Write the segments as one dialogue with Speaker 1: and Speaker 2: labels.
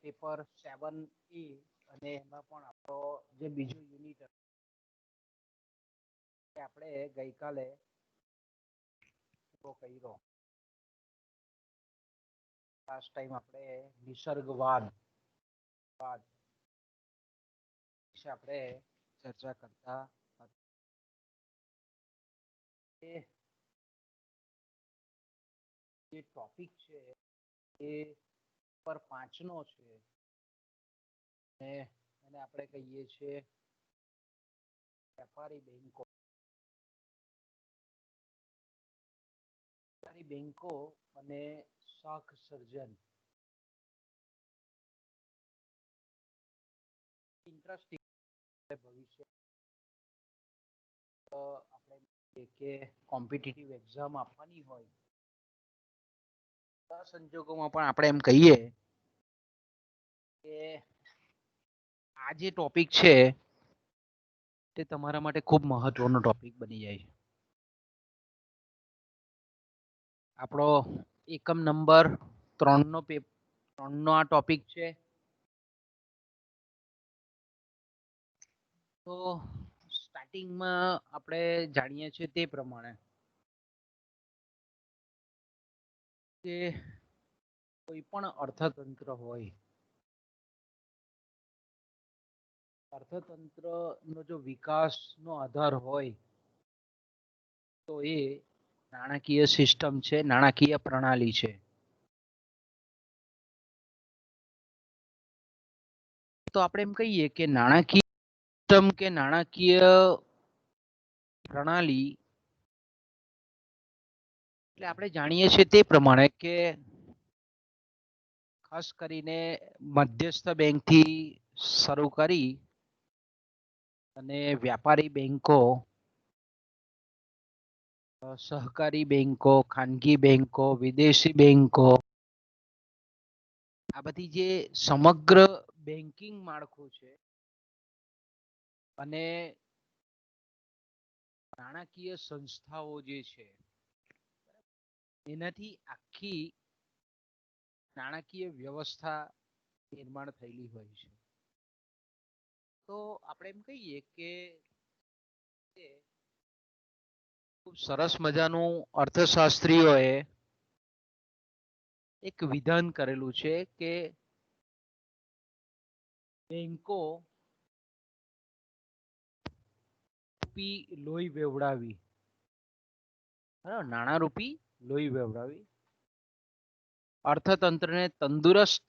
Speaker 1: Paper 7A અને એમાં પણ આપણો જે બીજો યુનિટ આપણે ગઈકાલે કર્યો. લાસ્ટ ટાઈમ આપણે નિસર્ગવાદ વિશે આપણે ચર્ચા કરતા હતા. જે ટોપિક છે એ પર 5 નો છે અને આપણે કહીએ છીએ વેપારી બેંકો. બેંકો અને શાખ સર્જન. ઇન્ટરેસ્ટિંગ ભવિષ્ય આપણે કે કોમ્પિટિટિવ એક્ઝામ આપવાની હોય આ સંજોગોમાં પણ આપણે એમ કહીએ કે આ જે ટોપિક છે તે તમારા માટે ખૂબ મહત્વનો ટોપિક બની જાય છે. આપણો એકમ નંબર 3 નો આ ટોપિક છે. તો સ્ટાર્ટિંગમાં આપણે જાણીએ છીએ તે પ્રમાણે કે કોઈ પણ અર્થતંત્ર હોય, અર્થતંત્રનો જો વિકાસનો આધાર હોય તો એ નાણાકીય સિસ્ટમ છે, નાણાકીય પ્રણાલી છે. તો આપણે એમ કહીએ કે નાણાકીય સિસ્ટમ કે નાણાકીય પ્રણાલી એટલે આપણે જાણીએ છીએ તે પ્રમાણે કે ખાસ કરીને મધ્યસ્થ બેંકથી શરૂ કરી અને વ્યાપારી બેંકો, સહકારી બેંકો, ખાનગી બેંકો, વિદેશી બેંકો, આ બધી જે સમગ્ર બેંકિંગ માળખું છે અને નાણાકીય સંસ્થાઓ જે છે એનાથી આખી નાણાકીય વ્યવસ્થા નિર્માણ થયેલી હોય છે. તો આપણે એમ કહીએ કે ખૂબ સરસ મજાનું અર્થશાસ્ત્રીઓએ એક વિધાન કરેલું છે કે બેંકો લોહી વેવડાવી, નાણારૂપી લોહી વેવડાવી અર્થતંત્રને તંદુરસ્ત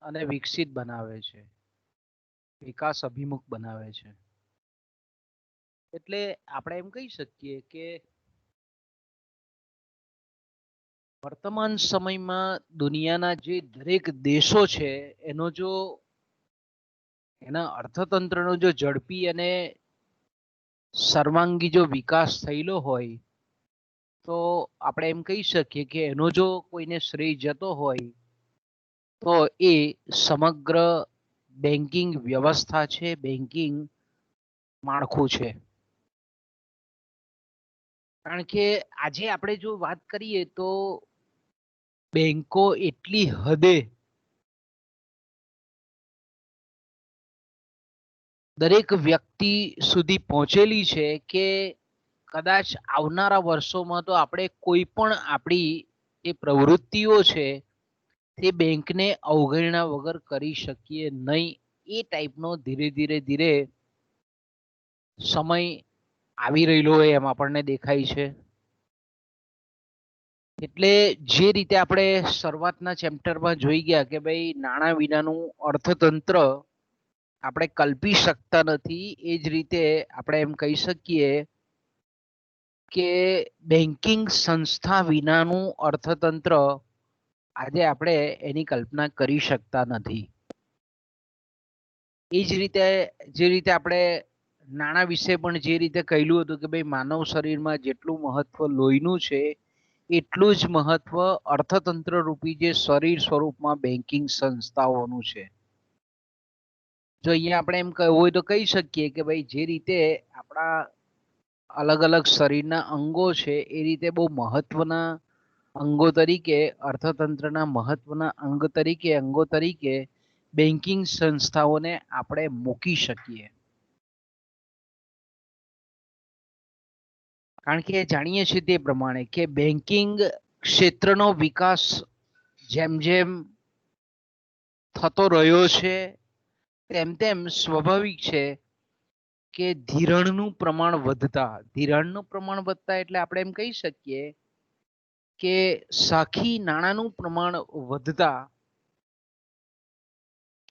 Speaker 1: અને વિકસિત બનાવે છે, વિકાસ અભિમુખ બનાવે છે. એટલે આપણે એમ કહી શકીએ કે વર્તમાન સમયમાં દુનિયાના જે દરેક દેશો છે એનો જો એના અર્થતંત્રનો જો ઝડપી અને સર્વાંગી જો વિકાસ થયેલો હોય તો આપણે એમ કહી શકીએ કે એનો જો કોઈને શ્રેય જતો હોય તો એ સમગ્ર બેંકિંગ વ્યવસ્થા છે, બેંકિંગ માળખું છે. કારણ કે આજે આપણે જો વાત કરીએ તો બેંકો એટલી હદે દરેક વ્યક્તિ સુધી પહોંચેલી છે કે કદાચ આવનારા વર્ષોમાં તો આપણે કોઈ પણ આપણી જે પ્રવૃત્તિઓ છે તે બેંકને અવગણના વગર કરી શકીએ નહીં. એ ટાઈપનો ધીરે ધીરે સમય આવી રહેલો હોય એમ આપણને દેખાય છે. એટલે જે રીતે આપણે શરૂઆતના ચેપ્ટરમાં જોઈ ગયા કે ભાઈ નાણાં વિનાનું અર્થતંત્ર આપણે કલ્પી શકતા નથી, એ જ રીતે આપણે એમ કહી શકીએ કે બેંકિંગ સંસ્થા વિનાનું અર્થતંત્ર આજે આપણે એની કલ્પના કરી શકતા નથી. એ જ રીતે જે રીતે આપણે નાણાં વિશે પણ જે રીતે કહેલું હતું કે ભાઈ માનવ શરીરમાં જેટલું મહત્વ લોહીનું છે એટલું જ મહત્વ અર્થતંત્ર રૂપી જે શરીર સ્વરૂપમાં બેંકિંગ સંસ્થાઓનું છે. જો અહીંયા આપણે એમ કહેવું હોય તો કહી શકીએ કે ભાઈ જે રીતે આપણા અલગ અલગ શરીરના અંગો છે એ રીતે બહુ મહત્વના અંગો તરીકે, અર્થતંત્રના મહત્વના અંગો તરીકે બેન્કિંગ સંસ્થાઓને આપણે મૂકી શકીએ. કારણ કે જાણીએ છીએ તે પ્રમાણે કે બેન્કિંગ ક્ષેત્રનો વિકાસ જેમ જેમ થતો રહ્યો છે તેમ તેમ સ્વાભાવિક છે કે ધિરાણનું પ્રમાણ વધતા એટલે આપણે એમ કહી શકીએ કે સાખી નાણાંનું પ્રમાણ વધતા,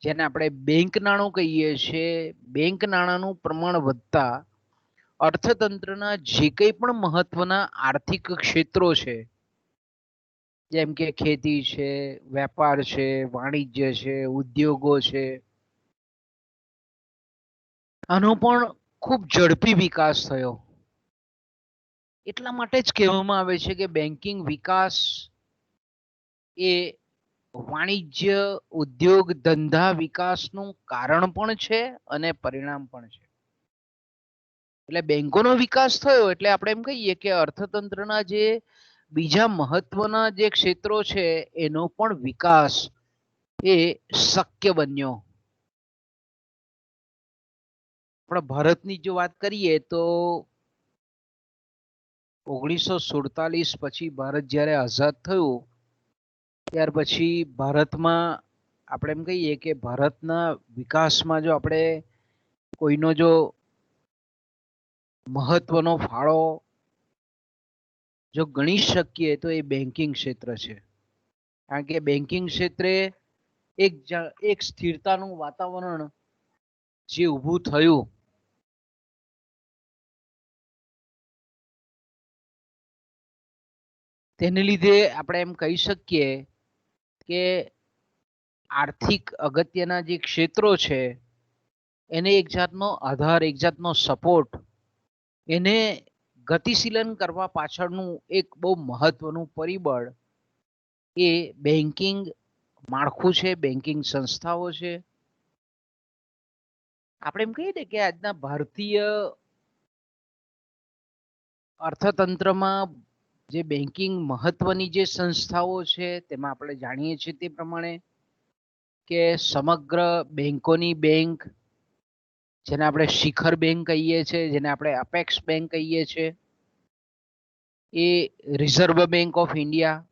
Speaker 1: જેને આપણે બેંક નાણું કહીએ છીએ, બેંક નાણાંનું પ્રમાણ વધતા અર્થતંત્રના જે કંઈ પણ મહત્વના આર્થિક ક્ષેત્રો છે, જેમ કે ખેતી છે, વેપાર છે, વાણિજ્ય છે, ઉદ્યોગો છે, આનો પણ ખૂબ ઝડપી વિકાસ થયો. એટલા માટે જ કહેવામાં આવે છે કે બેન્કિંગ વિકાસ એ વાણિજ્ય, ઉદ્યોગ, ધંધા વિકાસનું કારણ પણ છે અને પરિણામ પણ છે. એટલે બેંકોનો વિકાસ થયો એટલે આપણે એમ કહીએ કે અર્થતંત્રના જે બીજા મહત્વના જે ક્ષેત્રો છે એનો પણ વિકાસ એ શક્ય બન્યો. આપણા ભારતની જો વાત કરીએ તો 1947 પછી ભારત જ્યારે આઝાદ થયું ત્યાર પછી ભારતમાં આપણે એમ કહીએ કે ભારતના વિકાસમાં જો આપણે કોઈનો જો મહત્વનો ફાળો જો ગણી શકીએ તો એ બેન્કિંગ ક્ષેત્ર છે. કારણ કે બેન્કિંગ ક્ષેત્રે એક સ્થિરતાનું વાતાવરણ જે ઊભું થયું, તેને લીધે આપણે એમ કહી શકીએ કે આર્થિક અગત્યના જે ક્ષેત્રો છે એને એક જાતનો આધાર, એક જાતનો સપોર્ટ, એને ગતિશીલન કરવા પાછળનું એક બહુ મહત્વનું પરિબળ એ બેન્કિંગ માળખું છે, બેન્કિંગ સંસ્થાઓ છે. આપણે એમ કહીએ ને કે આજના ભારતીય અર્થતંત્રમાં જે બેન્કિંગ મહત્વની જે સંસ્થાઓ છે તેમાં આપણે જાણીએ છીએ તે પ્રમાણે કે સમગ્ર બેંકોની બેંક, જેને આપણે શિખર બેંક કહીએ છીએ, જેને આપણે અપેક્સ બેંક કહીએ છીએ, એ રિઝર્વ બેંક ઓફ ઇન્ડિયા,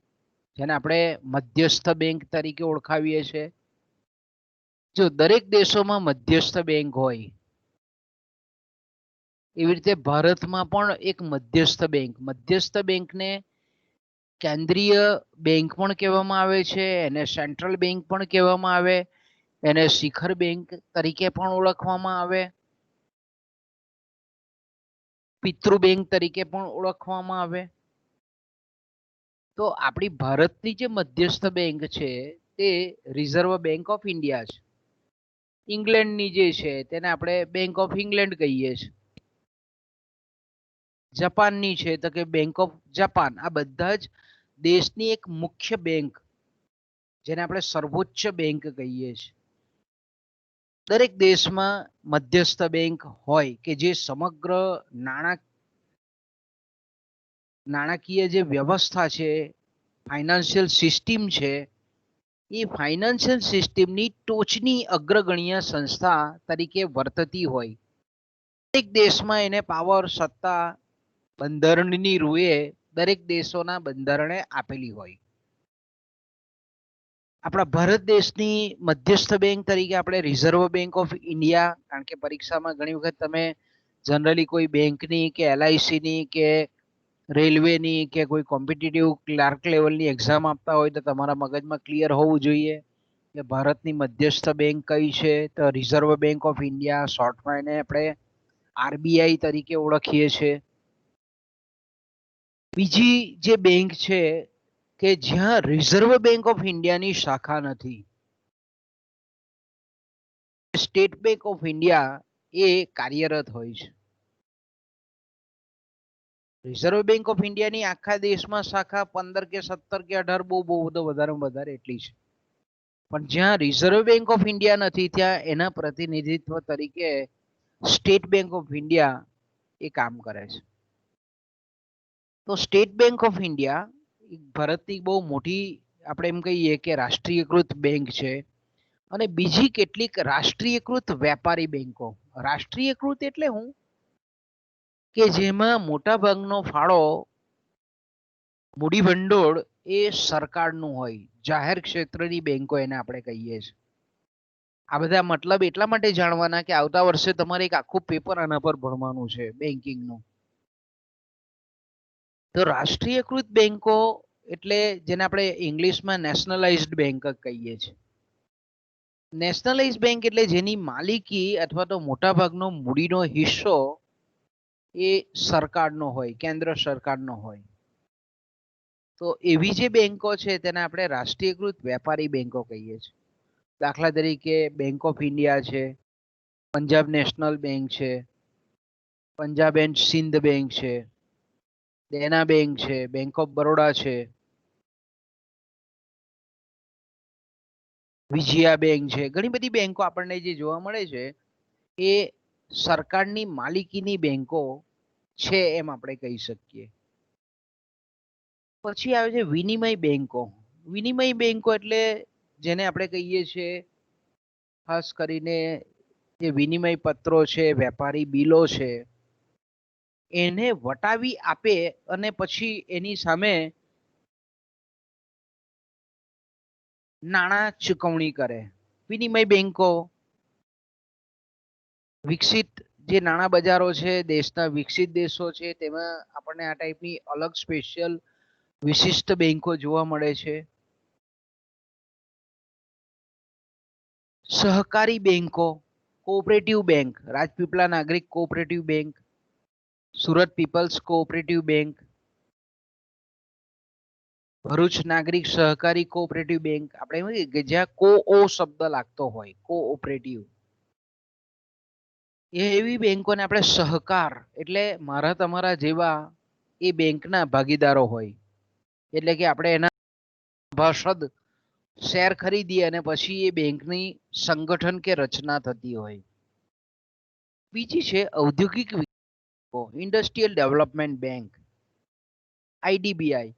Speaker 1: જેને આપણે મધ્યસ્થ બેંક તરીકે ઓળખાવીએ છીએ. જો દરેક દેશોમાં મધ્યસ્થ બેંક હોય એવી રીતે ભારતમાં પણ એક મધ્યસ્થ બેંકને કેન્દ્રીય બેંક પણ કહેવામાં આવે છે, એને સેન્ટ્રલ બેંક પણ કહેવામાં આવે, એને શિખર બેંક તરીકે પણ ઓળખવામાં આવે, પિતૃ બેંક તરીકે પણ ઓળખવામાં આવે. તો આપણી ભારતની જે મધ્યસ્થ બેંક છે તે રિઝર્વ બેંક ઓફ ઇન્ડિયા છે. ઇંગ્લેન્ડની જે છે તેને આપણે બેંક ઓફ ઇંગ્લેન્ડ કહીએ છીએ. જાપાનની છે તો કે બેંક ઓફ જાપાન. આ બધા જ દેશની એક મુખ્ય બેંક, જેને આપણે સર્વોચ્ચ બેંક કહીએ છીએ. દરેક દેશમાં મધ્યસ્થ બેંક હોય કે જે સમગ્ર નાણાકીય જે વ્યવસ્થા છે, ફાઇનાન્શિયલ સિસ્ટમ છે, એ ફાઇનાન્શિયલ સિસ્ટમની ટોચની અગ્રગણ્ય સંસ્થા તરીકે વર્તતી હોય. દરેક દેશમાં એને પાવર, સત્તા બંધારણની રૂએ દરેક દેશોના બંધારણે આપેલી હોય. આપણા ભારત દેશની મધ્યસ્થ બેંક તરીકે આપણે રિઝર્વ બેંક ઓફ ઇન્ડિયા, કારણ કે પરીક્ષામાં ઘણી વખત તમે જનરલી કોઈ બેંકની કે LICની કે રેલવેની કે કોઈ કોમ્પિટિટિવ ક્લાર્ક લેવલની એક્ઝામ આપતા હોય તો તમારા મગજમાં ક્લિયર હોવું જોઈએ કે ભારતની મધ્યસ્થ બેંક કઈ છે. તો રિઝર્વ બેંક ઓફ ઇન્ડિયા, શોર્ટમાં એને આપણે RBI તરીકે ઓળખીએ છીએ. બીજી જે બેંક છે કે જ્યાં રિઝર્વ બેંક ઓફ ઇન્ડિયાની શાખા નથી, સ્ટેટ બેંક ઓફ ઇન્ડિયા એ કાર્યરત હોય છે. રિઝર્વ બેંક ઓફ ઇન્ડિયાની આખા દેશમાં શાખા 15 કે 17 કે 18 બહુ વધારેમાં વધારે એટલી છે. પણ જ્યાં રિઝર્વ બેંક ઓફ ઇન્ડિયા નથી ત્યાં એના પ્રતિનિધિત્વ તરીકે સ્ટેટ બેંક ઓફ ઇન્ડિયા એ કામ કરે છે. તો સ્ટેટ બેંક ઓફ ઇન્ડિયા ભારતની બહુ મોટી આપણે એમ કહીએ કે રાષ્ટ્રીયકૃત બેંક છે અને બીજી કેટલીક રાષ્ટ્રીયકૃત વેપારી બેંકો. રાષ્ટ્રીયકૃત એટલે હું કે જેમાં મોટા ભાગનો ફાળો મૂડી ભંડોળ એ સરકારનું હોય, જાહેર ક્ષેત્રની બેંકો એને આપણે કહીએ છીએ. આ બધા મતલબ એટલા માટે જાણવાના કે આવતા વર્ષે તમારે એક આખું પેપર આના પર ભણવાનું છે બેન્કિંગનું. તો રાષ્ટ્રીયકૃત બેંકો એટલે જેને આપણે ઇંગ્લિશમાં નેશનલાઇઝ્ડ બેંક કહીએ છીએ. નેશનલાઇઝ બેંક એટલે જેની માલિકી અથવા તો મોટા ભાગનો મૂડીનો હિસ્સો એ સરકારનો હોય, કેન્દ્ર સરકારનો હોય. તો એવી જે બેંકો છે તેને આપણે રાષ્ટ્રીયકૃત વેપારી બેંકો કહીએ છીએ. દાખલા તરીકે બેંક ઓફ ઇન્ડિયા છે, પંજાબ નેશનલ બેંક છે, પંજાબ એન્ડ સિંધ બેંક છે, દેના બેંક છે, બેંક ઓફ બરોડા છે, વિજયા બેંક છે. ઘણી બધી બેંકો આપણને જે જોવા મળે છે એ સરકારની માલિકીની બેંકો છે એમ આપણે કહી શકીએ. પછી આવે છે વિનિમય બેંકો. વિનિમય બેંકો એટલે જેને આપણે કહીએ છીએ ખાસ કરીને જે વિનિમય પત્રો છે, વેપારી બિલો છે, એને વટાવી આપે અને પછી એની સામે નાણાં ચૂકવણી કરે. વિનિમય બેંકો વિકસિત જે નાણાં બજારો છે, દેશના વિકસિત દેશો છે, તેમાં આપણને આ ટાઈપની અલગ સ્પેશિયલ વિશિષ્ટ બેંકો જોવા મળે છે. સહકારી બેંકો, કોઓપરેટિવ બેંક, રાજપીપળા નાગરિક cooperative bank, Surat people's cooperative bank, Bharuch નાગરિક સહકારી કોઓપરેટિવ બેંક. આપણે કે જ્યાં કો શબ્દ લાગતો હોય, કોઓપરેટિવ. એવી બેંકોને આપણે સહકાર એટલે મારા તમારા જેવા એ બેંકના ભાગીદારો હોય. એટલે કે આપણે એના ભાષદ શેર ખરીદીએ અને પછી એ બેંકની સંગઠન કે રચના થતી હોય. બીજી છે ઔદ્યોગિક ઇન્ડસ્ટ્રીયલ ડેવલપમેન્ટ બેંક, આઈડીબીઆઈ.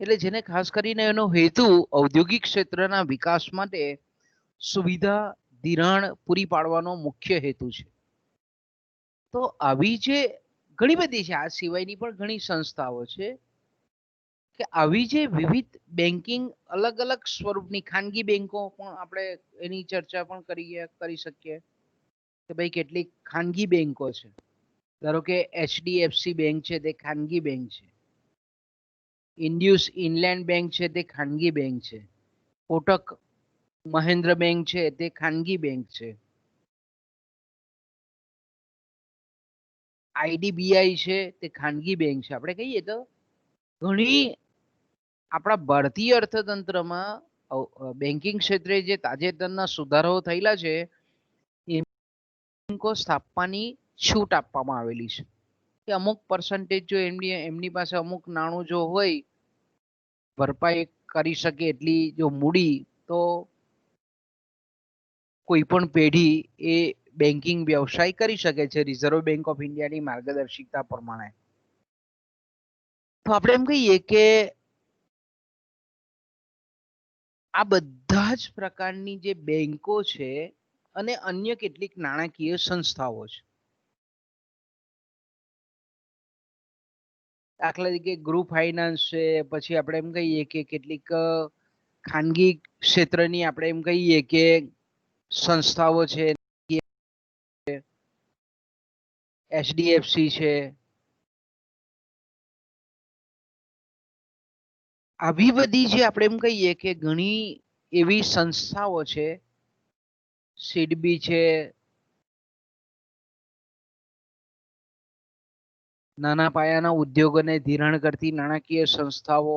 Speaker 1: એટલે જેને ખાસ કરીને એનો હેતુ ઔદ્યોગિક ક્ષેત્રના વિકાસ માટે સુવિધા ધિરાણ પૂરી પાડવાનો મુખ્ય હેતુ છે. તો આવી જે ઘણી બધી છે, આ સિવાયની પણ ઘણી સંસ્થાઓ છે કે આવી જે વિવિધ બેન્કિંગ અલગ અલગ સ્વરૂપની ખાનગી બેંકો પણ આપણે એની ચર્ચા પણ કરી શકીએ કે ભાઈ કેટલીક ખાનગી બેંકો છે. ધારો કે એચડીએફસી બેંક છે તે ખાનગી બેંક છે, ઇન્ડ્યુસ ઇનલેન્ડ બેંક છે તે ખાનગી બેંક છે, કોટક મહેન્દ્ર બેંક છે તે ખાનગી બેંક છે, આઈડીબીઆઈ છે તે ખાનગી બેંક છે. આપણે કહીએ તો ઘણી આપણા ભારતીય અર્થતંત્રમાં બેન્કિંગ ક્ષેત્રે જે તાજેતરના સુધારાઓ થયેલા છે એ બેંકો સ્થાપવાની છૂટ આપવામાં આવેલી છે કે અમુક પર્સન્ટેજ જો એમની પાસે અમુક નાણું જો હોય ભરપાઈ કરી શકે એટલી જો મૂડી, તો કોઈ પણ પેઢી એ બેન્કિંગ વ્યવસાય કરી શકે છે રિઝર્વ બેંક ઓફ ઇન્ડિયાની માર્ગદર્શિકા પ્રમાણે. તો આપણે એમ કહીએ કે આ બધા જ પ્રકારની જે બેંકો છે અને અન્ય કેટલીક નાણાકીય સંસ્થાઓ છે. દાખલા તરીકે ગ્રુપ ફાઇનાન્સ છે, પછી આપણે એમ કહીએ કે કેટલીક ખાનગી ક્ષેત્રની આપણે એમ કહીએ કે સંસ્થાઓ છે, એચડીએફસી છે. આવી બધી જે આપણે એમ કહીએ કે ઘણી એવી સંસ્થાઓ છે, સિડબી છે, નાના પાયાના ઉદ્યોગોને ધિરાણ કરતી નાણાકીય સંસ્થાઓ.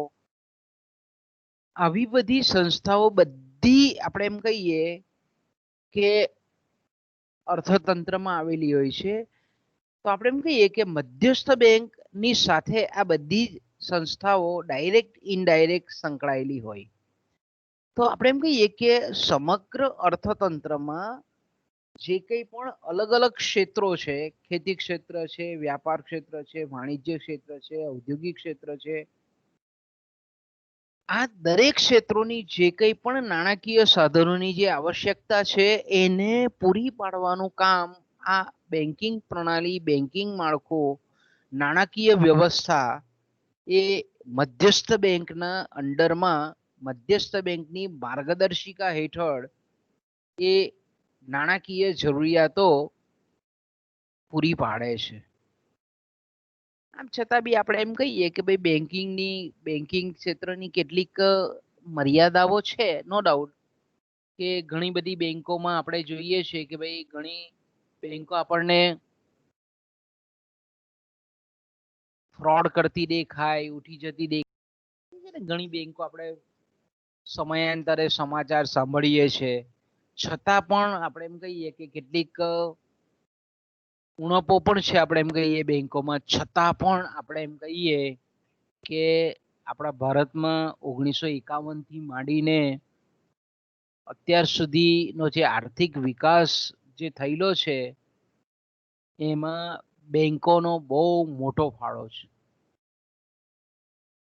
Speaker 1: આવી બધી સંસ્થાઓ બધી આપણે એમ કહીએ કે અર્થતંત્રમાં આવેલી હોય છે. તો આપણે એમ કહીએ કે મધ્યસ્થ બેંકની સાથે આ બધી સંસ્થાઓ ડાયરેક્ટ ઇનડાયરેક્ટ સંકળાયેલી હોય. તો આપણે એમ કહીએ કે સમગ્ર અર્થતંત્રમાં જે કંઈ પણ અલગ અલગ ક્ષેત્રો છે, ખેતી ક્ષેત્ર છે, વ્યાપાર ક્ષેત્ર છે, વાણિજ્ય ક્ષેત્ર છે, ઔદ્યોગિક ક્ષેત્ર છે, આ દરેક ક્ષેત્રોની જે કંઈ પણ નાણાકીય સાધનોની જે આવશ્યકતા છે એને પૂરી પાડવાનું કામ આ બેન્કિંગ પ્રણાલી, બેન્કિંગ માળખું, નાણાકીય વ્યવસ્થા એ મધ્યસ્થ બેંકના અંડરમાં, મધ્યસ્થ બેંકની માર્ગદર્શિકા હેઠળ એ નાણાકીય જરૂરિયાતો પૂરી પાડે છે. આમ છતાં બી આપણે એમ કહીએ કે ભાઈ બેન્કિંગ ક્ષેત્રની કેટલીક મર્યાદાઓ છે, નો ડાઉટ, કે ઘણી બધી બેંકોમાં આપણે જોઈએ છે કે ભાઈ ઘણી બેંકો આપણને ફ્રોડ કરતી દેખાય, ઉઠી જતી દેખાય. ઘણી બેંકો આપણે સમયાંતરે સમાચાર સાંભળીએ છે, છતાં પણ આપણે એમ કહીએ કે કેટલીક ઉણપો પણ છે આપણે એમ કહીએ બેંકોમાં, છતાં પણ આપણે એમ કહીએ કે આપણા ભારતમાં 1951 થી માંડીને અત્યાર સુધીનો જે આર્થિક વિકાસ જે થયેલો છે એમાં બેંકોનો બહુ મોટો ફાળો છે,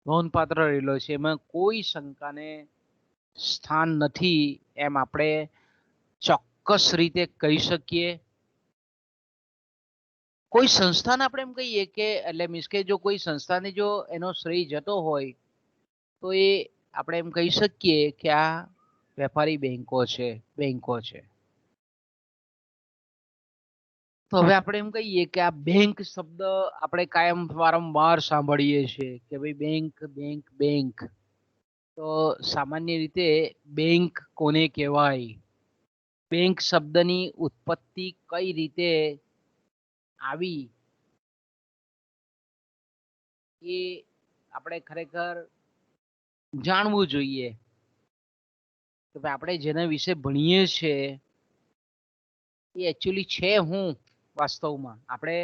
Speaker 1: નોંધપાત્ર રહેલો છે. એમાં કોઈ શંકાને સ્થાન નથી એમ આપણે ચોક્કસ રીતે કહી શકીએ. કોઈ સંસ્થાને આપણે એમ કહીએ કે એટલે મીન્સ કે જો કોઈ સંસ્થાને જો એનો શ્રેય જતો હોય તો એ આપણે એમ કહી શકીએ કે આ વેપારી બેંકો છે. તો હવે આપણે એમ કહીએ કે આ બેંક શબ્દ આપણે કાયમ વારંવાર સાંભળીએ છીએ કે ભાઈ બેંક બેંક બેંક. તો સામાન્ય રીતે બેંક કોને કહેવાય, બેંક શબ્દની ઉત્પત્તિ કઈ રીતે આવી એ આપણે ખરેખર જાણવું જોઈએ. કે આપણે જેના વિશે ભણીએ છીએ એ એકચ્યુઅલી છે હું વાસ્તવમાં. આપણે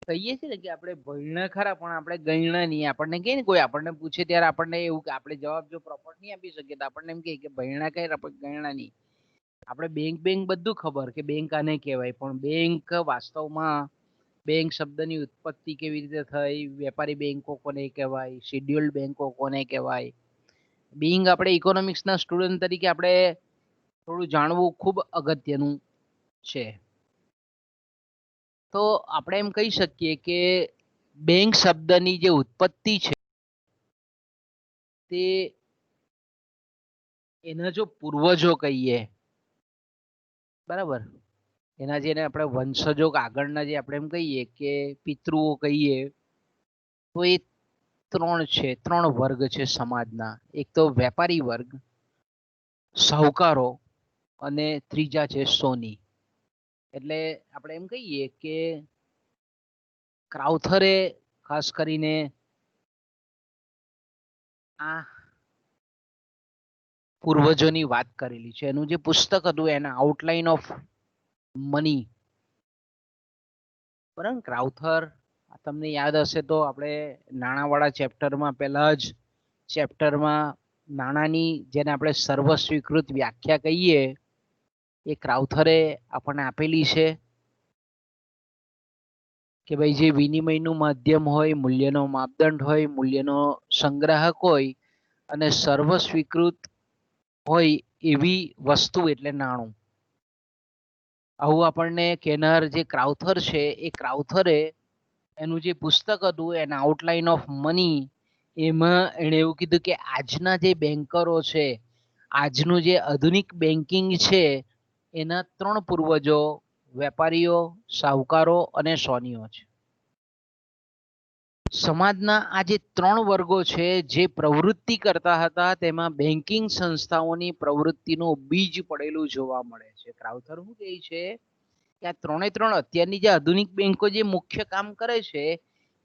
Speaker 1: કહીએ છીએ ને કે આપણે ભણ્યા ખરા પણ આપણે ગણ્યા નહીં. આપણને કહે ને કોઈ આપણને પૂછે ત્યારે આપણને એવું કે આપણે જવાબ જો પ્રોપર નહીં આપી શકીએ તો આપણને એમ કહે કે ભણ્યા કઈ આપણે ગણ્યા નહીં. આપણે બેંક બધું ખબર કે બેંક આને કહેવાય, પણ બેંક વાસ્તવમાં બેંક શબ્દની ઉત્પત્તિ કેવી રીતે થઈ, વેપારી બેંકો કોને કહેવાય, શેડ્યુલ્ડ બેંકો કોને કહેવાય, બિંગ આપણે ઇકોનોમિક્સના સ્ટુડન્ટ તરીકે આપણે થોડું જાણવું ખૂબ અગત્યનું છે. તો આપણે એમ કહી શકીએ કે બેંક શબ્દની જે ઉત્પત્તિ છે તે એના જો પૂર્વજો કહીએ, બરાબર, એના જેને આપણે વંશજો આગળના જે આપણે એમ કહીએ કે પિતૃઓ કહીએ, તો એ ત્રણ વર્ગ છે સમાજના. એક તો વેપારી વર્ગ, સાહુકારો, અને ત્રીજા છે સોની. એટલે આપણે એમ કહીએ કે ક્રાઉથરે ખાસ કરીને આ પૂર્વજોની વાત કરેલી છે. એનું જે પુસ્તક હતું એના આઉટલાઇન ઓફ મની, બરાબર, ક્રાઉથર તમને યાદ હશે તો આપણે નાણાવાળા ચેપ્ટરમાં પહેલા જ ચેપ્ટરમાં નાણાંની જેને આપણે સર્વ સ્વીકૃત વ્યાખ્યા કહીએ એ ક્રાઉથરે આપણને આપેલી છે કે ભાઈ જે વિનિમયનું માધ્યમ હોય, મૂલ્યનો માપદંડ હોય, મૂલ્યનો સંગ્રાહક હોય અને સર્વ સ્વીકૃત હોય એવી વસ્તુ એટલે નાણું. આવું આપણને કેનાર જે ક્રાઉથર છે એ ક્રાઉથરે એનું જે પુસ્તક હતું એના આઉટલાઇન ઓફ મની, એમાં એણે એવું કીધું કે આજના જે બેન્કરો છે, આજનું જે આધુનિક બેન્કિંગ છે એના 3 પૂર્વજો વેપારીઓ, સાહુકારો અને સોનીઓ છે. સમાજના આ જે 3 વર્ગો છે જે પ્રવૃત્તિ કરતા હતા તેમાં બેન્કિંગ સંસ્થાઓની પ્રવૃત્તિનું બીજ પડેલું જોવા મળે છે. ક્રાઉથર શું કહે છે કે આ 3 અત્યારની જે આધુનિક બેન્કો જે મુખ્ય કામ કરે છે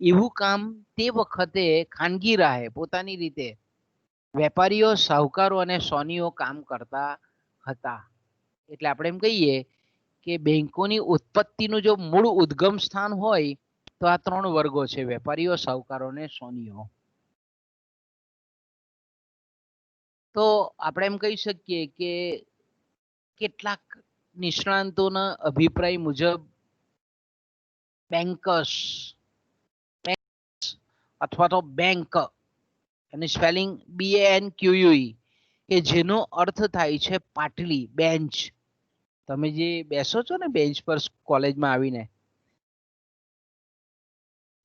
Speaker 1: એવું કામ તે વખતે ખાનગી રાહે પોતાની રીતે વેપારીઓ, સાહુકારો અને સોનીઓ કામ કરતા હતા. એટલે આપણે એમ કહીએ કે બેંકોની ઉત્પત્તિનું જો મૂળ ઉદ્ગમ સ્થાન હોય તો આ 3 વર્ગો છે, વેપારીઓ, સાહુકારો અને સોનીઓ. તો આપણે એમ કહી શકીએ કે કેટલાક નિષ્ણાંતોના અભિપ્રાય મુજબ બેંકર્સ અથવા તો બેંક અને સ્પેલિંગ BANQUE, કે જેનો અર્થ થાય છે પાટલી, બેન્ચ. તમે જે બેસો છો ને બેન્ચ પર કોલેજમાં આવીને,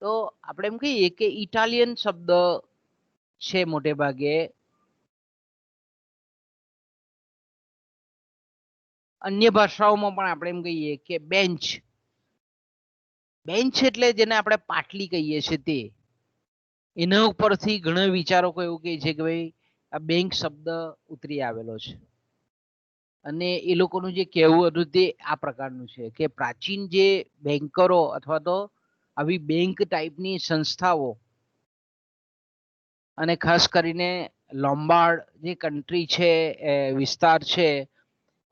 Speaker 1: તો આપણે એમ કહીએ કે ઇટાલિયન શબ્દ છે મોટે ભાગે. અન્ય ભાષાઓમાં પણ આપણે એમ કહીએ કે બેન્ચ. બેન્ચ એટલે જેને આપણે પાટલી કહીએ છીએ તે. એના ઉપરથી ઘણા વિચારકો એવું કહે છે કે ભાઈ આ બેંક શબ્દ ઉતરી આવેલો છે. અને એ લોકોનું જે કહેવું હતું તે આ પ્રકારનું છે કે પ્રાચીન જે બેંકરો અથવા તો આવી બેંક ટાઈપની સંસ્થાઓ, અને ખાસ કરીને લોમ્બાર્ડ જે કન્ટ્રી છે, વિસ્તાર છે,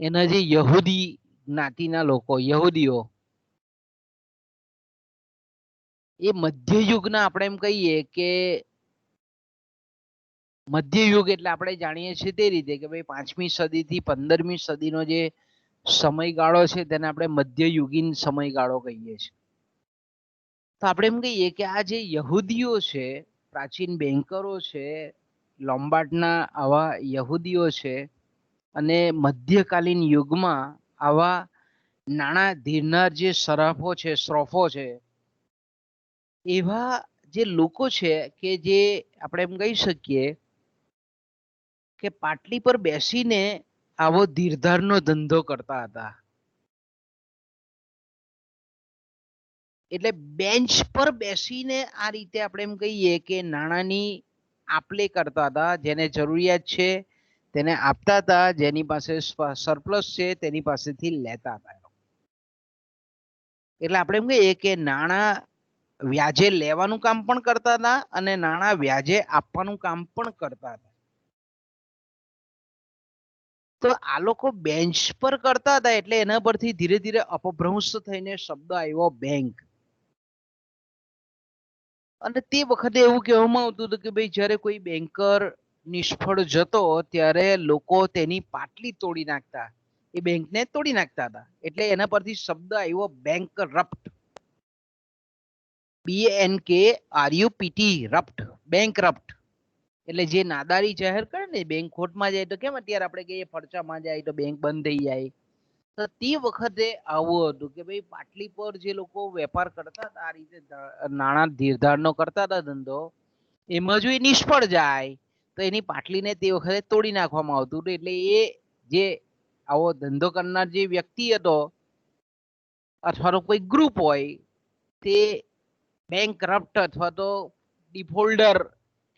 Speaker 1: એના જે યહૂદી જ્ઞાતિના લોકો, યહૂદીઓ, એ મધ્યયુગના આપણે એમ કહીએ કે મધ્યયુગ એટલે આપણે જાણીએ છીએ તે રીતે કે ભાઈ 5મી સદીથી 15મી સદીનો જે સમયગાળો છે તેને આપણે મધ્યયુગીન સમયગાળો કહીએ છીએ. તો આપણે એમ કહીએ કે આ જે યહૂદીઓ છે, પ્રાચીન બેંકરો છે, લોમ્બાર્ડના આવા યહૂદીઓ છે, અને મધ્યકાલીન યુગમાં આવા નાણાં ધીરનાર જે સરાફો છે, શ્રોફો છે, એવા જે લોકો છે કે જે આપણે એમ કહી શકીએ કે પાટલી પર બેસીને આવો ધીરધારનો ધંધો કરતા હતા. એટલે બેન્ચ પર બેસીને આ રીતે આપણે એમ કહીએ કે નાણાંની આપલે કરતા હતા. જેને જરૂરિયાત છે તેને આપતા હતા, જેની પાસે સરપ્લસ છે તેની પાસેથી લેતા હતા. એટલે આપણે એમ કહીએ કે નાણાં વ્યાજે લેવાનું કામ પણ કરતા હતા અને નાણાં વ્યાજે આપવાનું કામ પણ કરતા હતા. તો આ લોકો બેન્ચ પર કરતા હતા એટલે એના પરથી ધીરે ધીરે અપભ્રંશ થઈને શબ્દ આવ્યો બેંક. અને તે વખતે એવું કહેવામાં આવતું હતું કે ભાઈ જ્યારે કોઈ બેન્કર નિષ્ફળ જતો ત્યારે લોકો તેની પાટલી તોડી નાખતા, એ બેંકને તોડી નાખતા હતા. એટલે એના પરથી શબ્દ આવ્યો બેંકરપ્ટ. BANKRUPT, રપ્ટ, બેંકરપ્ટ. એટલે જે નાદારી જાહેર કરે ને, બેંક ખોટમાં જાય તો કેમ અત્યારે આપણે કહીએ ફરચામાં જાય તો બેંક બંધ થઈ જાય, તો તે વખતે આવું હતું કે ભાઈ પાટલી પર જે લોકો વેપાર કરતા હતા, આ રીતે નાણાં ધીરધારનો કરતા હતા ધંધો, એમાં જો એ નિષ્ફળ જાય તો એની પાટલીને તે વખતે તોડી નાખવામાં આવતું હતું. એટલે એ જે આવો ધંધો કરનાર જે વ્યક્તિ હતો અથવા તો કોઈ ગ્રુપ હોય તે બેંકરપ્ટ અથવા તો ડિફોલ્ડર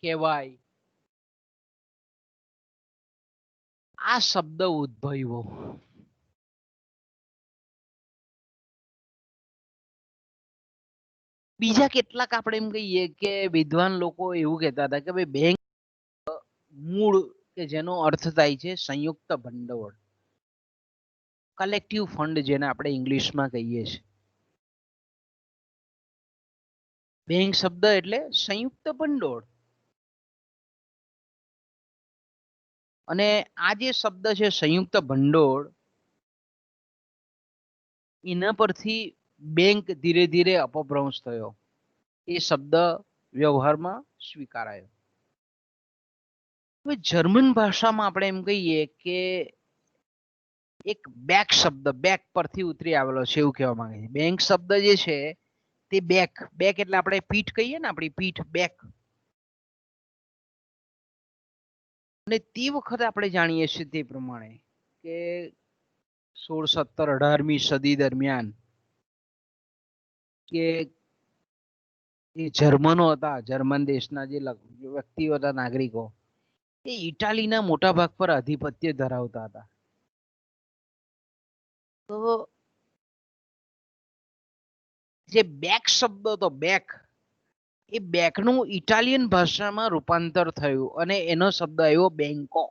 Speaker 1: કહેવાય. આ શબ્દ ઉદ્ભવ્યો. બીજા કેટલાક આપણે એમ કહીએ કે વિદ્વાન લોકો એવું કહેતા હતા કે ભાઈ બેંક મૂળ કે જેનો અર્થ થાય છે સંયુક્ત ભંડોળ, કલેક્ટિવ ફંડ જેને આપણે ઇંગ્લિશમાં કહીએ છીએ. બેંક શબ્દ એટલે સંયુક્ત ભંડોળ. અને આ જે શબ્દ છે સંયુક્ત ભંડોળ, એના પરથી બેંક ધીરે ધીરે અપભ્રંશ થયો. એ શબ્દ વ્યવહારમાં સ્વીકારાયો. હવે જર્મન ભાષામાં આપણે એમ કહીએ કે એક બેક શબ્દ બેક પરથી ઉતરી આવેલો છે એવું કહેવા માંગે છે. બેંક શબ્દ જે છે તે બેક, બેક એટલે આપણે પીઠ કહીએ ને, આપણી પીઠ બેક. અને તે વખતે આપણે જાણીએ છીએ તે પ્રમાણે કે 16, 17, 18મી સદી દરમિયાન કે જે જર્મનો હતા, જર્મન દેશના જે વ્યક્તિઓ હતા, નાગરિકો, એ ઇટાલીના મોટા ભાગ પર આધિપત્ય ધરાવતા હતા. તો જે બેક શબ્દ હતો બેક, એ બેકનું ઇટાલિયન ભાષામાં રૂપાંતર થયું અને એનો શબ્દ આવ્યો બેંકો.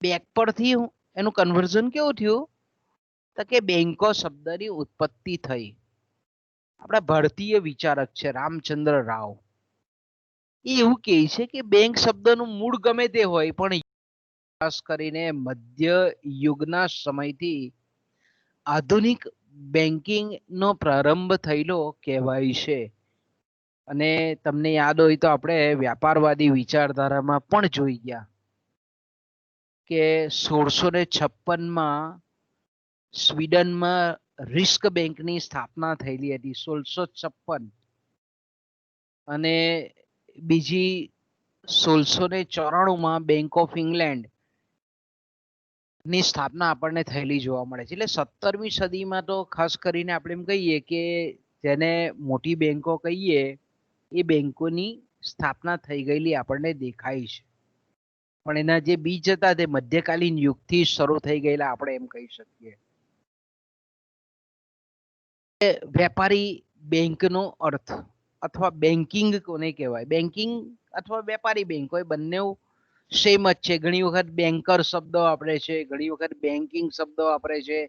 Speaker 1: બેક પરથી એનું કન્વર્ઝન કેવું થયું તો કે બેંકો શબ્દની ઉત્પત્તિ થઈ. આપણા ભારતીય વિચારક છે રામચંદ્ર રાવ, એ એવું કહે છે કે બેંક શબ્દનું મૂળ ગમે તે હોય પણ ખાસ કરીને મધ્ય યુગના સમયથી આધુનિક બેન્કિંગ નો પ્રારંભ થયેલો કહેવાય છે. અને તમને યાદ હોય તો આપણે વ્યાપારવાદી વિચારધારામાં પણ જોઈ ગયા કે 1656માં સ્વીડનમાં રિસ્ક બેંકની સ્થાપના થયેલી હતી 1656 અને બીજી 1694માં બેંક ઓફ ઇંગ્લેન્ડ ની સ્થાપના આપણને થયેલી જોવા મળે છે. એટલે 17મી સદીમાં તો ખાસ કરીને આપણે એમ કહીએ કે જેને મોટી બેંકો કહીએ એ બેંકોની સ્થાપના થઈ ગયેલી આપણને દેખાય છે. પણ એના જે બીજ હતા તે મધ્યકાલીન યુગથી શરૂ થઈ ગયેલા આપણે એમ કહી શકીએ. વેપારી બેંકનો અર્થ અથવા બેન્કિંગ કોને કહેવાય? બેન્કિંગ અથવા વેપારી બેંક હોય બંને સેમ જ છે. ઘણી વખત બેન્કર શબ્દ વાપરે છે, ઘણી વખત બેન્કિંગ શબ્દ વાપરે છે,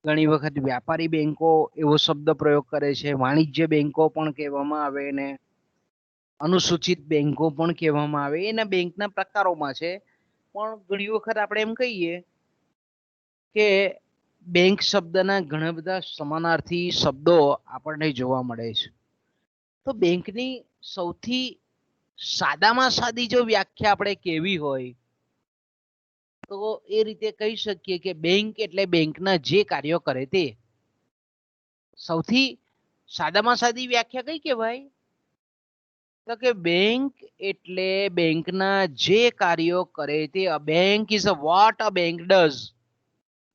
Speaker 1: ઘણી વખત વ્યાપારી બેંકો એવો શબ્દ પ્રયોગ કરે છે, વાણિજ્ય બેંકો પણ કહેવામાં આવે ને અનુસૂચિત બેંકો પણ કહેવામાં આવે. એના બેંકના પ્રકારોમાં છે. પણ ઘણી વખત આપણે એમ કહીએ કે બેંક શબ્દના ઘણા બધા સમાનાર્થી શબ્દો આપણને જોવા મળે છે. તો બેંકની સૌથી સાદામાં સાદી જો વ્યાખ્યા આપણે કેવી હોય તો એ રીતે કહી શકીએ કે બેંક એટલે બેંકના જે કાર્યો કરે તે. સૌથી સાદામાં સાદી વ્યાખ્યા કઈ કહેવાય? તો કે બેંક એટલે બેંકના જે કાર્યો કરે તે. A bank is a what a bank does.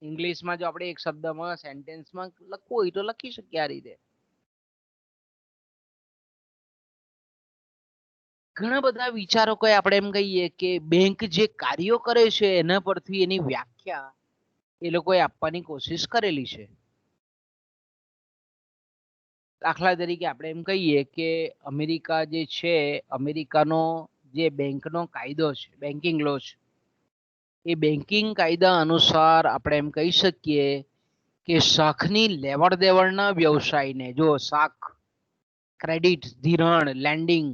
Speaker 1: ઇંગ્લિશમાં જો આપણે એક શબ્દમાં સેન્ટેન્સમાં લખવું હોય તો લખી શકીએ આ રીતે. ઘણા બધા વિચારકો આપણે એમ કહીએ કે બેંક જે કાર્યો કરે છે એના પરથી એની વ્યાખ્યા એ લોકોએ આપવાની કોશિશ કરેલી છે. દાખલા તરીકે આપણે એમ કહીએ કે અમેરિકા જે છે, અમેરિકાનો જે બેંકનો કાયદો છે, બેન્કિંગ લો છે, એ બેન્કિંગ કાયદા અનુસાર આપણે એમ કહી શકીએ કે શાખની લેવડ દેવડના વ્યવસાયને, જો શાખ ક્રેડિટ, ધિરાણ, લેન્ડિંગ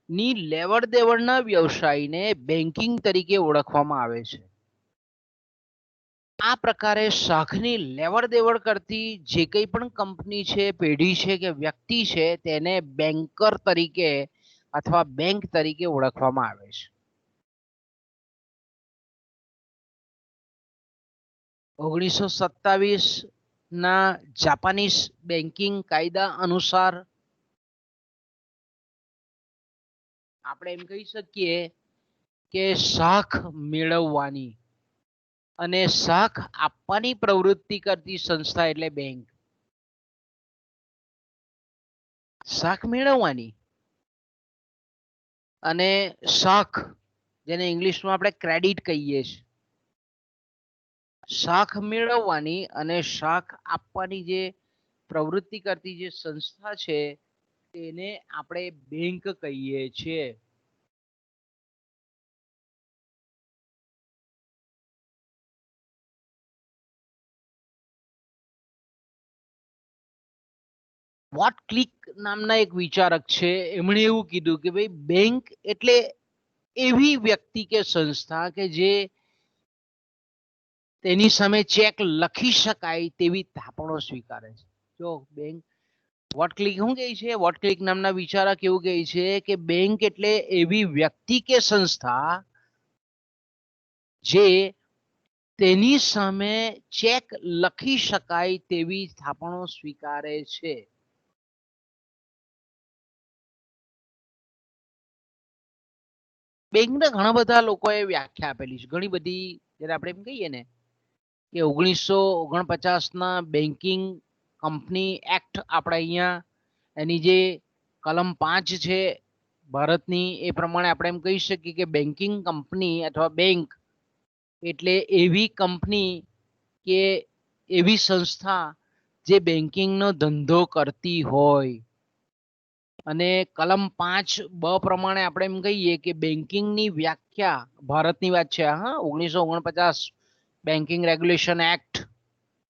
Speaker 1: ની લેવડ દેવડના વ્યવસાયને બેન્કિંગ તરીકે ઓળખવામાં આવે છે. આ પ્રકારે શાખની લેવડ દેવડ કરતી જે કંઈ પણ કંપની છે, પેઢી છે કે વ્યક્તિ છે તેને બેન્કર તરીકે અથવા બેંક તરીકે ઓળખવામાં આવે છે. 1927ના જાપાનીઝ બેન્કિંગ કાયદા અનુસાર આપણે એમ કહી શકીએ કે શાખ મેળવવાની અને શાખ આપવાની પ્રવૃત્તિ કરતી સંસ્થા એટલે બેંક. શાખ મેળવવાની અને શાખ, જેને ઇંગ્લિશમાં આપણે ક્રેડિટ કહીએ છીએ, શાખ મેળવવાની અને શાખ આપવાની જે પ્રવૃત્તિ કરતી જે સંસ્થા છે તેને આપણે બેંક કહીએ છીએ. વોટ ક્લિક નામના એક વિચારક છે, એમણે એવું કીધું કે ભાઈ બેંક એટલે એવી વ્યક્તિ કે સંસ્થા કે જે તેની સામે ચેક લખી શકાય તેવી થાપણો સ્વીકારે છે. જો બેંક વોટ ક્લિક શું કહે છે? વોટ ક્લિક નામના વિચારક એવું કહે છે કે બેંક એટલે એવી વ્યક્તિ કે સંસ્થા જે તેની સામે ચેક લખી શકાય તેવી થાપણો સ્વીકારે છે. બેંકના ઘણા બધા લોકોએ વ્યાખ્યા આપેલી છે. ઘણી બધી, જ્યારે આપણે એમ કહીએ ને કે 1949ના બેન્કિંગ કંપની એક્ટ, આપણે અહીંયા એની જે કલમ 5 છે ભારતની, એ પ્રમાણે આપણે એમ કહી શકીએ કે બેન્કિંગ કંપની અથવા બેંક એટલે એવી કંપની કે એવી સંસ્થા જે બેન્કિંગનો ધંધો કરતી હોય. અને કલમ 5(બ) પ્રમાણે આપણે એમ કહીએ કે બેન્કિંગની વ્યાખ્યા, ભારતની વાત છે હા, 1949 બેન્કિંગ રેગ્યુલેશન એક્ટ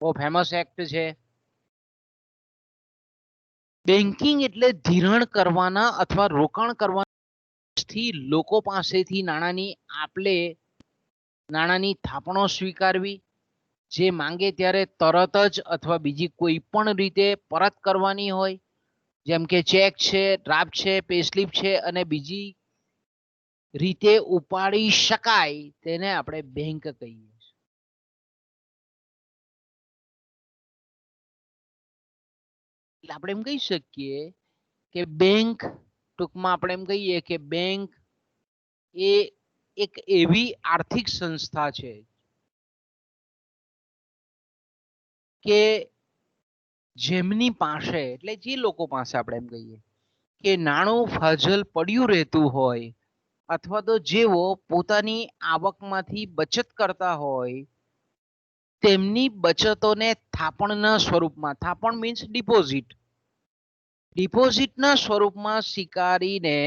Speaker 1: બહુ ફેમસ એક્ટ છે. બેન્કિંગ એટલે ધિરાણ કરવાના અથવા રોકાણ કરવાથી લોકો પાસેથી નાણાંની આપલે, નાણાંની થાપણો સ્વીકારવી, જે માંગે ત્યારે તરત જ અથવા બીજી કોઈ પણ રીતે પરત કરવાની હોય, જેમ કે ચેક છે, ડ્રાફ્ટ છે, પેસ્લિપ છે અને બીજી રીતે ઉપાડી શકાય તેને આપણે બેંક કહીએ. એટલે આપણે એમ કહી શકીએ કે બેંક, ટૂંકમાં આપણે એમ કહીએ કે બેંક એ એક એવી આર્થિક સંસ્થા છે કે જેમની પાસે, એટલે જે લોકો પાસે આપણે એમ કહીએ કે નાણું ફાજલ પડ્યું રહેતું હોય અથવા તો જેઓ પોતાની આવકમાંથી બચત કરતા હોય તેમની બચતોને થાપણના સ્વરૂપમાં, થાપણ મીન્સ ડિપોઝિટના સ્વરૂપમાં સ્વીકારીને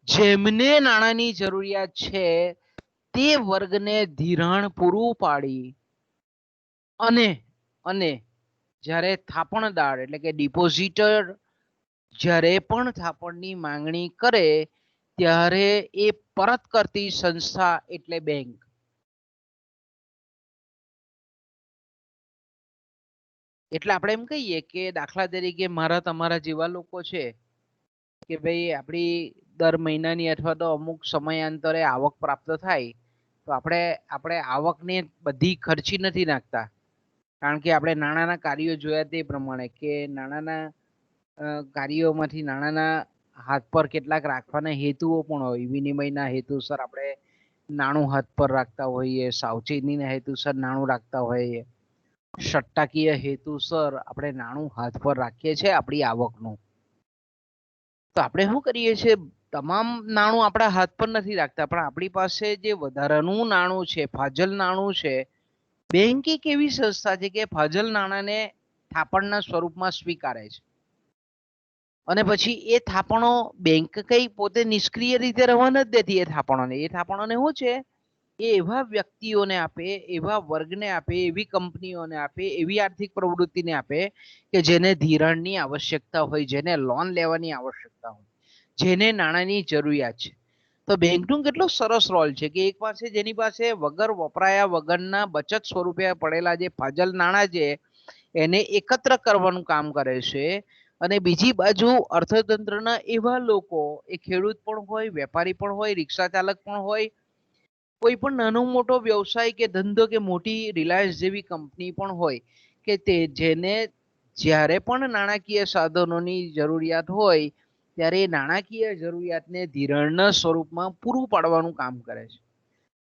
Speaker 1: જેમને નાણાંની જરૂરિયાત છે તે વર્ગને ધિરાણ પૂરું પાડી અને અને જ્યારે થાપણદાર એટલે કે ડિપોઝિટર જ્યારે પણ થાપણની માંગણી કરે ત્યારે એ પરત કરતી સંસ્થા એટલે બેંક. એટલે આપણે એમ કહીએ કે દાખલા તરીકે મારા તમારા જેવા લોકો છે કે ભાઈ આપણી દર મહિનાની અથવા તો અમુક સમયાંતરે આવક પ્રાપ્ત થાય તો આપણે આવકને બધી ખર્ચી નથી નાખતા, કારણ કે આપણે નાણાંના કાર્યો જોયા તે પ્રમાણે કે નાણાંના કાર્યોમાંથી નાણાંના હાથ પર કેટલાક રાખવાના હેતુઓ પણ હોય. વિનિમયના હેતુસર આપણે નાણું હાથ પર રાખતા હોઈએ, સાવચેતીના હેતુસર નાણું રાખતા હોઈએ, સટ્ટાકીય હેતુસર આપણે નાણું હાથ પર રાખીએ છીએ આપણી આવકનું. તો આપણે શું કરીએ છીએ, તમામ નાણું આપણા હાથ પર નથી રાખતા, પણ આપણી પાસે જે વધારાનું નાણું છે, ફાજલ નાણું છે, બેંક એક એવી સંસ્થા છે કે ફાજલ નાણાંને થાપણના સ્વરૂપમાં સ્વીકારે છે અને પછી એ થાપણો બેંક કઈ પોતે નિષ્ક્રિય રીતે રહેવા નથી દેતી. એ થાપણોને શું છે, એ એવા વ્યક્તિઓને આપે, એવા વર્ગને આપે, એવી કંપનીઓને આપે, એવી આર્થિક પ્રવૃત્તિને આપે કે જેને ધિરાણની આવશ્યકતા હોય, જેને લોન લેવાની આવશ્યકતા હોય, જેને નાણાંની જરૂરિયાત છે. તો બેંકનું કેટલો સરસ રોલ છે કે એક પાસે જેની પાસે વગર વપરાયા વગરના બચત સ્વરૂપે પડેલા જે ફાજલ નાણાં છે એને એકત્ર કરવાનું કામ કરે છે. અને બીજી બાજુ અર્થતંત્રના એવા લોકો, એ ખેડૂત પણ હોય, વેપારી પણ હોય, રિક્ષા ચાલક પણ હોય, કોઈ પણ નાનો મોટો વ્યવસાય કે ધંધો કે મોટી રિલાયન્સ જેવી કંપની પણ હોય કે તે જેને જ્યારે પણ નાણાકીય સાધનોની જરૂરિયાત હોય ત્યારે નાણાકીય જરૂરિયાતને ધિરાણના સ્વરૂપમાં પૂરું પાડવાનું કામ કરે છે.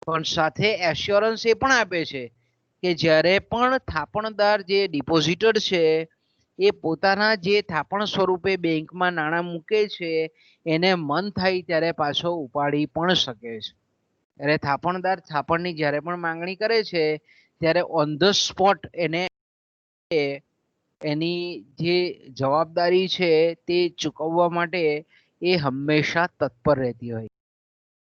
Speaker 1: પણ સાથે એશ્યોરન્સ એ પણ આપે છે કે જ્યારે પણ થાપણદાર જે ડિપોઝિટર છે એ પોતાના જે થાપણ સ્વરૂપે બેંકમાં નાણાં મૂકે છે એને મન થાય ત્યારે પાછો ઉપાડી પણ શકે છે. એટલે થાપણદાર થાપણની જ્યારે પણ માંગણી કરે છે ત્યારે ઓન ધ સ્પોટ એને એની જે જવાબદારી છે તે ચૂકવવા માટે એ હંમેશા તત્પર રહેતી હોય.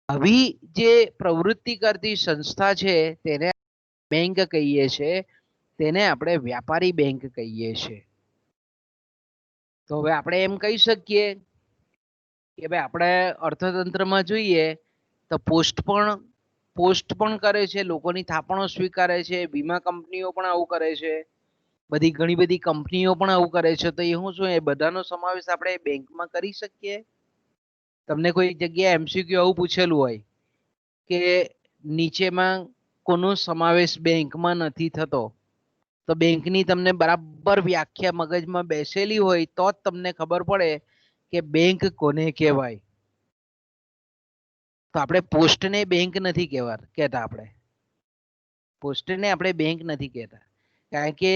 Speaker 1: આવી જે પ્રવૃત્તિ કરતી સંસ્થા છે તેને બેંક કહીએ છીએ, તેને આપણે વ્યાપારી બેંક કહીએ છીએ. તો હવે આપણે એમ કહી શકીએ કે ભાઈ આપણે અર્થતંત્રમાં જોઈએ તો પોસ્ટ પણ કરે છે, લોકોની થાપણો સ્વીકારે છે, વીમા કંપનીઓ પણ આવું કરે છે, ઘણી બધી કંપનીઓ પણ આવું કરે છે. તો એ શું એ બધાનો સમાવેશ આપણે બેંકમાં કરી શકીએ? તમને કોઈ જગ્યાએ એમસીક્યુ આવું પૂછેલું હોય કે નીચેમાં કોનો સમાવેશ બેંકમાં નથી થતો, તો બેંકની તમને બરાબર વ્યાખ્યા મગજમાં બેસેલી હોય તો જ તમને ખબર પડે કે બેંક કોને કહેવાય. તો આપણે પોસ્ટને બેંક નથી કહેતા, આપણે પોસ્ટને આપણે બેંક નથી કહેતા, કારણ કે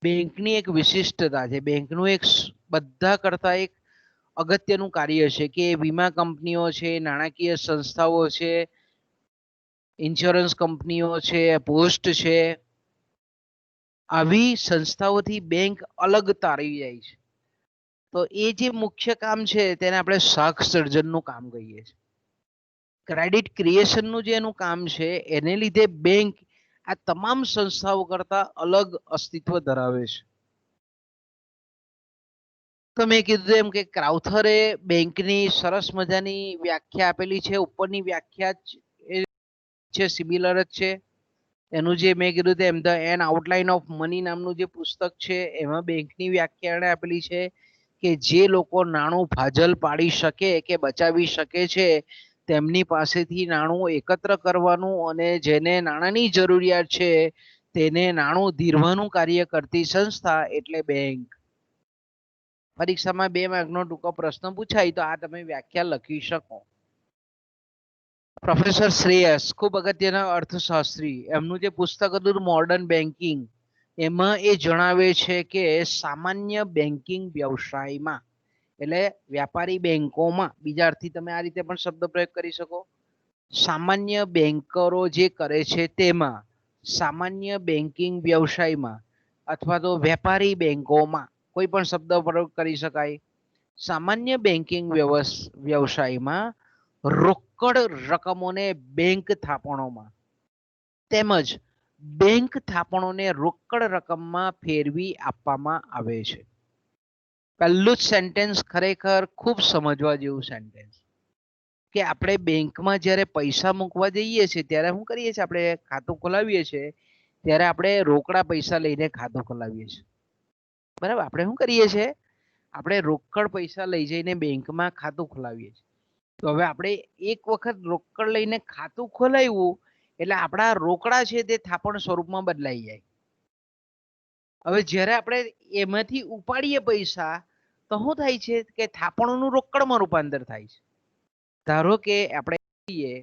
Speaker 1: બેંકની એક વિશિષ્ટતા છે. બેંકનું એક બધા કરતા એક અગત્યનું કાર્ય છે કે વીમા કંપનીઓ છે, નાણાકીય સંસ્થાઓ છે, ઇન્સ્યોરન્સ કંપનીઓ છે, પોસ્ટ છે, આવી સંસ્થાઓથી બેંક અલગ તારવી જાય છે. તો એ જે મુખ્ય કામ છે તેને આપણે શાખ સર્જનનું કામ કહીએ છીએ. ક્રેડિટ ક્રિએશનનું જે એનું કામ છે એને લીધે બેંક આ તમામ સંસ્થાઓ કરતા અલગ અસ્તિત્વ ધરાવે છે. તો મેં કીધું એમ કે ક્રાઉથરે બેંકની સરસ મજાની વ્યાખ્યા આપેલી છે. ઉપરની વ્યાખ્યા છે સિમિલર જ છે. એનું જે મેં કીધું તેમ the an outline of money નામનું જે પુસ્તક છે એમાં બેંકની વ્યાખ્યા એણે આપેલી છે કે જે લોકો નાણું ભાજલ પાડી શકે કે બચાવી શકે છે તેમની પાસેથી નાણું એકત્ર કરવાનું અને જેને નાણાંની જરૂરિયાત છે તેને નાણું ધીરવાનું કાર્ય કરતી સંસ્થા એટલે બેંક. પરીક્ષામાં 2 માર્કનો ટૂંકો પ્રશ્ન પૂછાય તો આ તમે વ્યાખ્યા લખી શકો. પ્રોફેસર શ્રેયસ ખૂબ અગત્યના અર્થશાસ્ત્રી, એમનું જે પુસ્તક હતું મોડર્ન બેન્કિંગ, એમાં એ જણાવે છે કે સામાન્ય બેન્કિંગ વ્યવસાયમાં એટલે વ્યાપારી બેંકોમાં, બીજા અર્થથી તમે આ રીતે પણ શબ્દ પ્રયોગ કરી શકો, સામાન્ય બેન્કરો જે કરે છે તેમાં, સામાન્ય બેન્કિંગ વ્યવસાયમાં અથવા તો વેપારી બેંકોમાં કોઈ પણ શબ્દ પ્રયોગ કરી શકાય. સામાન્ય બેન્કિંગ વ્યવસાયમાં રોકડ રકમોને બેંક થાપણોમાં તેમજ બેંક થાપણોને રોકડ રકમમાં ફેરવી આપવામાં આવે છે. પહેલું જ સેન્ટેન્સ ખરેખર ખૂબ સમજવા જેવું સેન્ટેન્સ કે આપણે બેંકમાં જ્યારે પૈસા મૂકવા જઈએ છીએ ત્યારે શું કરીએ છીએ, આપણે ખાતું ખોલાવીએ છીએ ત્યારે આપણે રોકડા પૈસા લઈને ખાતું ખોલાવીએ છીએ. બરાબર, આપણે શું કરીએ છીએ, આપણે રોકડ પૈસા લઈ જઈને બેંકમાં ખાતું ખોલાવીએ છીએ. તો હવે આપણે એક વખત રોકડ લઈને ખાતું ખોલાવ્યું એટલે આપણા રોકડા છે તે થાપણ સ્વરૂપમાં બદલાઈ જાય. હવે જ્યારે આપણે એમાંથી ઉપાડીએ પૈસા તો શું થાય છે કે થાપણોનું રોકડમાં રૂપાંતર થાય છે. ધારો કે આપણે કહીએ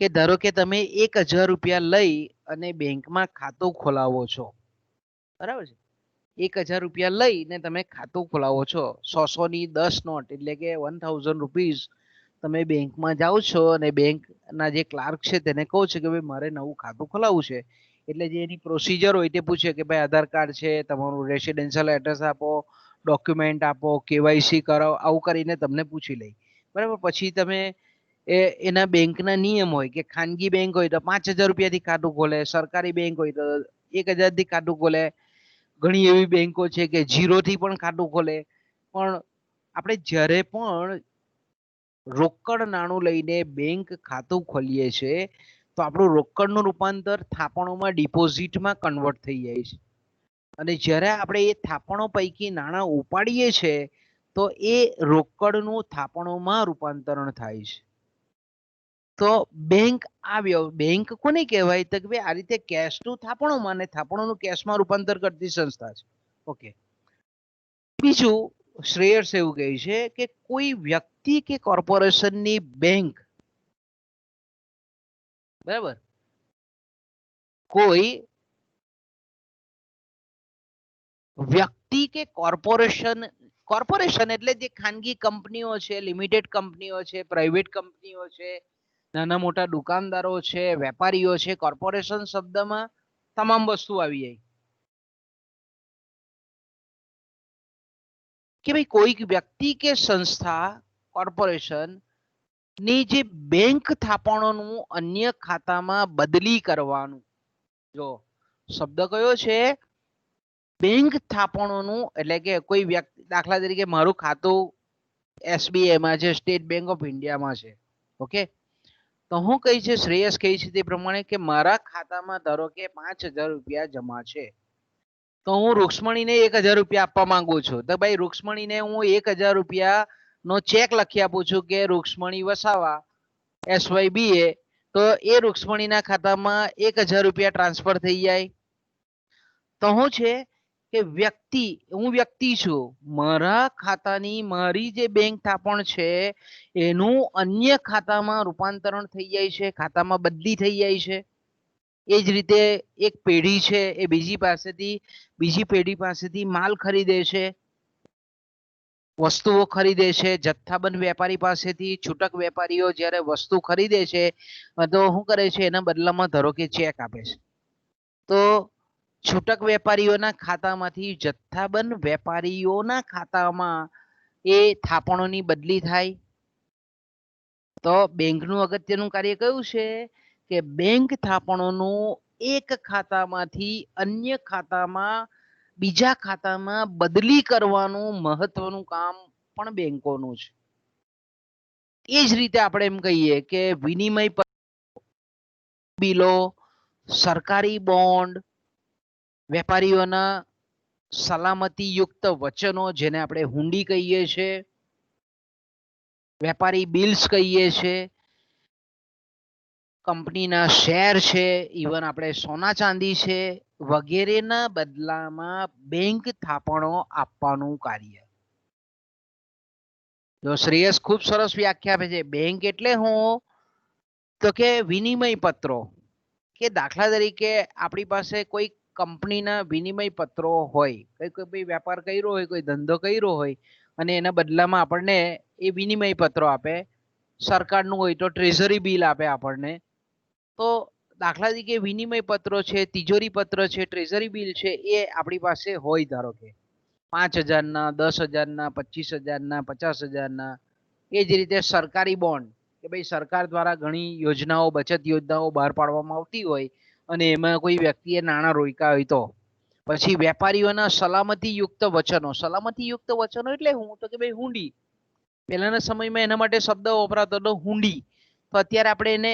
Speaker 1: કે ધારો કે તમે 1000 રૂપિયા લઈ અને બેંકમાં ખાતું ખોલાવો છો, બરાબર છે, 1000 રૂપિયા લઈને તમે ખાતું ખોલાવો છો, 100 ની 10 નોટ એટલે કે 1000 રૂપીસ તમે બેંકમાં જાઓ છો અને બેંકના જે ક્લાર્ક છે તેને કહો છો કે ભાઈ મારે નવું ખાતું ખોલાવવું છે. એટલે જે એની પ્રોસિજર હોય તે પૂછે કે ભાઈ આધાર કાર્ડ છે, તમારું રેસિડેન્શિયલ એડ્રેસ આપો, ડોક્યુમેન્ટ આપો, કેવાયસી કરાવો, આવું કરીને તમને પૂછી લે. બરાબર, પછી તમે એના બેંકના નિયમ હોય કે ખાનગી બેંક હોય તો 5000 રૂપિયાથી ખાતું ખોલે, સરકારી બેંક હોય તો 1000 થી ખાતું ખોલે, ઘણી એવી બેંકો છે કે 0 થી પણ ખાતું ખોલે. પણ આપણે જ્યારે પણ રોકડ નાણું લઈને બેંક ખાતું ખોલીએ છીએ તો આપણું રોકડનું રૂપાંતર થાપણોમાં ડિપોઝિટમાં કન્વર્ટ થઈ જાય છે. અને જ્યારે આપણે એ થાપણો પૈકી નાણાં ઉપાડીએ છીએ તો એ રોકડનું થાપણોમાં રૂપાંતરણ થાય છે. તો બેંક બેંક કોને કહેવાય તો કે આ રીતે કેશનું થાપણોમાં અને થાપણોનું કેશમાં રૂપાંતર કરતી સંસ્થા છે. ઓકે, બીજું શ્રેયસ એવું કહે છે કે કોઈ વ્યક્તિ કે કોર્પોરેશનની બેંક, બરાબર, કોઈ વ્યક્તિ કે કોર્પોરેશન, કોર્પોરેશન એટલે જે ખાનગી કંપનીઓ છે, લિમિટેડ કંપનીઓ છે, પ્રાઇવેટ કંપનીઓ છે, નાના મોટા દુકાનદારો છે, વેપારીઓ છે, કોર્પોરેશન શબ્દમાં તમામ વસ્તુ આવી જાય કે ભાઈ કોઈક વ્યક્તિ કે સંસ્થા, કોર્પોરેશન ની જે બેંક થાપણોનું અન્ય ખાતામાં બદલી કરવાનું, જો શબ્દ કયો છે, બેંક થાપણોનું, એટલે કે કોઈ વ્યક્તિ, દાખલા તરીકે મારું ખાતું SBIમાં છે, સ્ટેટ બેંક ઓફ ઇન્ડિયામાં છે. ઓકે, તો હું કહી છે, શ્રેયસ કહી છે તે પ્રમાણે કે મારા ખાતામાં ધારો કે 5000 રૂપિયા જમા છે, તો હું રૂક્ષ્મણીને 1000 રૂપિયા આપવા માંગુ છું. તો ભાઈ રૂક્ષ્મણીને હું 1000 રૂપિયા નો ચેક લખી આપું છું કે રૂક્ષ્મણી વસાવા SYBA, તો એ રૂક્ષ્મણીના ખાતામાં 1000 રૂપિયા ટ્રાન્સફર થઈ જાય. તો શું છે કે વ્યક્તિ, હું વ્યક્તિ છું, મારા ખાતાની મારી જે બેંક થાપણ છે એનું અન્ય ખાતામાં રૂપાંતરણ થઈ જાય છે, ખાતામાં બદલી થઈ જાય છે. એ જ રીતે એક પેઢી છે એ બીજી પેઢી પાસેથી માલ ખરીદે છે, વસ્તુઓ ખરીદે છે, જથ્થાબંધ વેપારી પાસેથી છૂટક વેપારીઓ જ્યારે વસ્તુ ખરીદે છે તો શું કરે છે, એના બદલામાં ધારો કે ચેક આપે છે, તો છૂટક વેપારીઓના ખાતામાંથી જથ્થાબંધ વેપારીઓના ખાતામાં એ થાપણોની બદલી થાય. તો બેંકનું અગત્યનું કાર્ય કયું છે કે બેંક થાપણોનું એક ખાતામાંથી અન્ય ખાતામાં, બીજા ખાતામાં બદલી કરવાનું મહત્વનું કામ પણ બેંકોનું છે. એ જ રીતે આપણે એમ કહીએ કે વિનિમય બિલો, સરકારી બોન્ડ, વેપારીઓના સલામતીયુક્ત વચનો જેને આપણે હુંડી કહીએ છીએ, વેપારી બિલ્સ કહીએ છીએ, કંપનીના શેર છે, ઇવન આપણે સોના ચાંદી છે, વગેરેના બદલામાં બેંક થાપણો આપવાનું કાર્ય. જો શ્રેયસ ખૂબ સરસ વ્યાખ્યા આપે છે. બેંક એટલે હું તો કે વિનિમય પત્રો, કે દાખલા તરીકે આપણી પાસે કોઈ કંપનીના વિનિમય પત્રો હોય, કોઈ વેપાર કર્યો હોય, કોઈ ધંધો કર્યો હોય અને એના બદલામાં આપણને એ વિનિમય પત્રો આપે. સરકારનું હોય તો ટ્રેઝરી બિલ આપે આપણને. તો દાખલા તરીકે વિનિમય પત્રો છે, તિજોરી પત્ર છે, ટ્રેઝરી બિલ છે, એ આપણી પાસે હોય. ધારો કે 5,000ના, 10,000ના, 25,000ના, 50,000ના. એ જ રીતે સરકારી બોન્ડ, કે ભાઈ સરકાર દ્વારા ઘણી યોજનાઓ, બચત યોજનાઓ બહાર પાડવામાં આવતી હોય અને એમાં કોઈ વ્યક્તિએ નાણાં રોક્યા હોય તો. પછી વેપારીઓના સલામતીયુક્ત વચનો. સલામતીયુક્ત વચનો એટલે હું તો કે ભાઈ હુંડી. પહેલાના સમયમાં એના માટે શબ્દ વપરાતો હતો હુંડી. તો અત્યારે આપણે એને